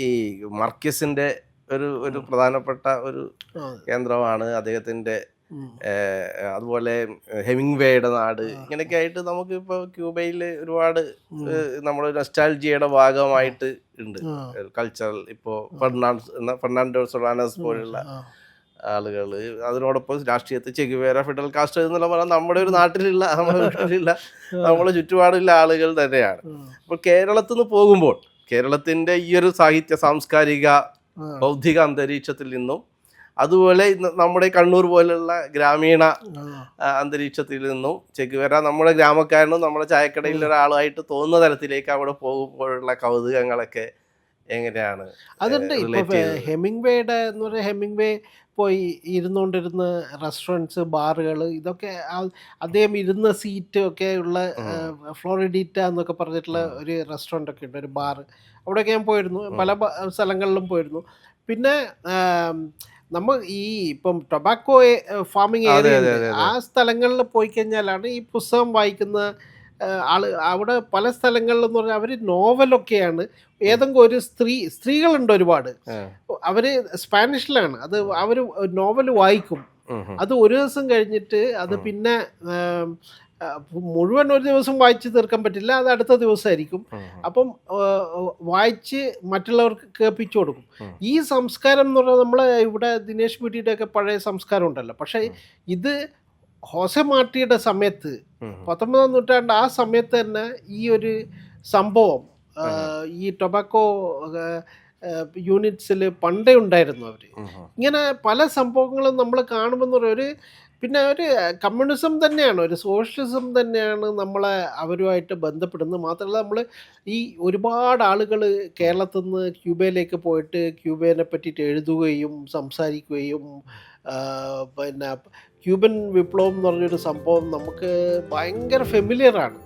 ഈ മർക്യസിന്റെ ഒരു പ്രധാനപ്പെട്ട ഒരു കേന്ദ്രമാണ് അദ്ദേഹത്തിന്റെ. അതുപോലെ ഹെമിംഗ്വേയുടെ നാട്, ഇങ്ങനെയൊക്കെ ആയിട്ട് നമുക്ക് ഇപ്പോൾ ക്യൂബയിൽ ഒരുപാട് നമ്മുടെ നൊസ്റ്റാൾജിയയുടെ ഭാഗമായിട്ട് ഉണ്ട് കൾച്ചറൽ. ഇപ്പോൾ ഫെർണാണ്ടോ സൊളാനസ് പോലുള്ള ആളുകൾ, അതിനോടൊപ്പം രാഷ്ട്രീയത്തിൽ ചെഗുവേര, ഫിഡൽ കാസ്ട്രോ എന്നുള്ള പറഞ്ഞാൽ നമ്മുടെ ഒരു നാട്ടിലുള്ള, നമ്മുടെ വീട്ടിലുള്ള, നമ്മുടെ ചുറ്റുപാടുള്ള ആളുകൾ തന്നെയാണ്. അപ്പോൾ കേരളത്തിൽ നിന്ന് പോകുമ്പോൾ കേരളത്തിൻ്റെ ഈ ഒരു സാഹിത്യ സാംസ്കാരിക ബൗദ്ധിക അന്തരീക്ഷത്തിൽ നിന്നും, അതുപോലെ നമ്മുടെ കണ്ണൂർ പോലുള്ള ഗ്രാമീണ അന്തരീക്ഷത്തിൽ നിന്നും ചെഗുവേര നമ്മുടെ ഗ്രാമക്കാരനും നമ്മുടെ ചായക്കടയിലെ ഒരാളുമായിട്ട് തോന്നുന്ന തരത്തിലേക്ക് അവിടെ പോകുമ്പോഴുള്ള കൗതുകങ്ങളൊക്കെ എങ്ങനെയാണ്? അതുണ്ട്. ഇപ്പൊ ഹെമിംഗ്വേയുടെ എന്ന് പറഞ്ഞാൽ ഹെമിംഗ്വേ പോയി ഇരുന്നുകൊണ്ടിരുന്ന റെസ്റ്റോറൻറ്റ്സ്, ബാറുകൾ, ഇതൊക്കെ അദ്ദേഹം ഇരുന്ന സീറ്റ് ഒക്കെ ഉള്ള ഫ്ലോറിഡീറ്റ എന്നൊക്കെ പറഞ്ഞിട്ടുള്ള ഒരു റെസ്റ്റോറൻ്റ് ഒക്കെ ഉണ്ട്, ഒരു ബാർ. അവിടെയൊക്കെ ഞാൻ പോയിരുന്നു, പല സ്ഥലങ്ങളിലും പോയിരുന്നു. പിന്നെ നമ്മൾ ഈ ഇപ്പം ടൊബാക്കോ ഫാമിങ് ഏരിയ ഉണ്ട്, ആ സ്ഥലങ്ങളിൽ പോയി കഴിഞ്ഞാലാണ് ഈ പുസ്തകം വായിക്കുന്ന അവിടെ പല സ്ഥലങ്ങളിലെന്ന് പറഞ്ഞാൽ അവർ നോവലൊക്കെയാണ്. ഏതെങ്കിലും ഒരു സ്ത്രീകളുണ്ട് ഒരുപാട്, അവർ സ്പാനിഷിലാണ്, അത് അവർ നോവൽ വായിക്കും. അത് ഒരു ദിവസം കഴിഞ്ഞിട്ട് അത് പിന്നെ മുഴുവൻ ഒരു ദിവസം വായിച്ച് തീർക്കാൻ പറ്റില്ല, അത് അടുത്ത ദിവസമായിരിക്കും. അപ്പം വായിച്ച് മറ്റുള്ളവർക്ക് കേൾപ്പിച്ചു കൊടുക്കും. ഈ സംസ്കാരം എന്ന് പറഞ്ഞാൽ നമ്മളെ ഇവിടെ ദിനേശ് വീട്ടിയുടെ ഒക്കെ പഴയ സംസ്കാരം ഉണ്ടല്ലോ. പക്ഷേ ഇത് ഹോസെ മാർട്ടിയുടെ സമയത്ത് 19ാം നൂറ്റാണ്ട് ആ സമയത്ത് തന്നെ ഈ ഒരു സംഭവം ഈ ടൊബാക്കോ യൂണിറ്റ്സിൽ പണ്ടേ ഉണ്ടായിരുന്നു. അവർ ഇങ്ങനെ പല സംഭവങ്ങളും നമ്മൾ കാണുമെന്ന് ഒരു പിന്നെ ഒരു കമ്മ്യൂണിസം തന്നെയാണ്, ഒരു സോഷ്യലിസം തന്നെയാണ് നമ്മളെ അവരുമായിട്ട് ബന്ധപ്പെടുന്നത്. മാത്രമല്ല നമ്മൾ ഈ ഒരുപാട് ആളുകൾ കേരളത്തിൽ നിന്ന് ക്യൂബയിലേക്ക് പോയിട്ട് ക്യൂബയെ പറ്റിയിട്ട് എഴുതുകയും സംസാരിക്കുകയും പിന്നെ ക്യൂബൻ വിപ്ലവം എന്ന് പറഞ്ഞൊരു സംഭവം നമുക്ക് ഭയങ്കര ഫെമിലിയറാണ്.